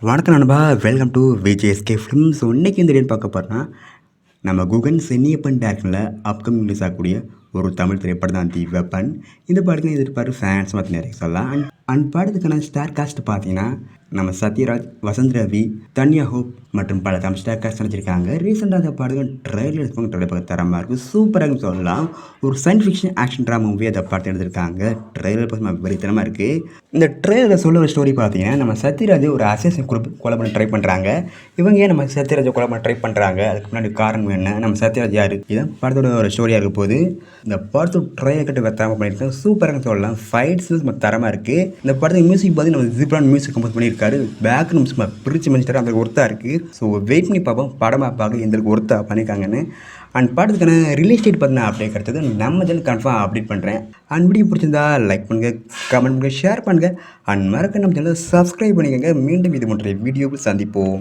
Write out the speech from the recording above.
வணக்கம் நண்பா, welcome to VJSK films. இன்றைக்கி இந்த டேட் பார்க்க போகிறோன்னா நம்ம குகன் சென்னியப்பன் டேரக்டரில் அப்கமிங் ரிலீஸ் ஆகக்கூடிய ஒரு தமிழ் திரைப்படம் தான் தி வெப்பன். இந்த படத்தில் எதிர்பார்ப்பு ஃபேன்ஸ் மற்ற நிறைய சொல்லலாம். அண்ட் படத்துக்கான ஸ்டார் காஸ்ட் பார்த்தீங்கன்னா நம்ம சத்யராஜ், வசந்த் ரவி, தன்யா ஹோப் மற்றும் பல தமிழ் ஸ்டார் காஸ்ட் நினச்சிருக்காங்க. ரீசெண்டாக அந்த படம் ட்ரெயிலர் பார்க்க தரமாக இருக்குது, சூப்பராக சொல்லலாம். ஒரு science fiction action drama movie அதை படத்தை எடுத்திருக்காங்க. ட்ரெயிலர் பார்த்து வெறித்தனமாக இருக்குது. இந்த ட்ரெயிலரில் சொல்ல ஒரு ஸ்டோரி பார்த்தீங்கன்னா நம்ம சத்யராஜ் ஒரு அசேசன் கொலை பண்ண ட்ரை பண்ணுறாங்க. இவங்க ஏன் நம்ம சத்யராஜை கொலை பண்ண ட்ரை பண்ணுறாங்க, அதுக்கு முன்னாடி காரணம் என்ன, நம்ம சத்யராஜ் யார், இதான் படத்தோட ஒரு ஸ்டோரியாக இருக்க போது. இந்த படத்தோட ட்ரெயிலர் கட்டு வெத்தரமாக பண்ணியிருக்காங்க, சூப்பராக சொல்லலாம். ஃபைட்ஸ் நம்ம தரமாக இருக்குது. இந்த படத்துக்கு மியூசிக் பார்த்து நம்ம ஜிப்ரான் மியூசிக் கம்போஸ் பண்ணியிருக்காரு. பேக் நம்ம பிரித்து மன்னிச்சிட்டாரு, அந்த ஒர்த்தாக இருக்குது. ஸோ வெயிட் பண்ணி பார்ப்போம் படமாக பார்க்க எந்த அளவுக்கு ஒர்த்தாக பண்ணியிருக்காங்கன்னு. அண்ட் படத்துக்கான ரிலீஸ் டேட் பார்த்தீங்கன்னா அப்டேட் கிடைத்தது நம்ம சேனல் கன்ஃபார்ம் அப்டேட் பண்ணுறேன். அண்ட் வீடியோ பிடிச்சிருந்தா லைக் பண்ணுங்கள், கமெண்ட் பண்ணுங்கள், ஷேர் பண்ணுங்கள். அண்ட் மறக்க நம்ம சேனலை சப்ஸ்கிரைப் பண்ணிக்கோங்க. மீண்டும் இது போன்ற வீடியோவில் சந்திப்போம்.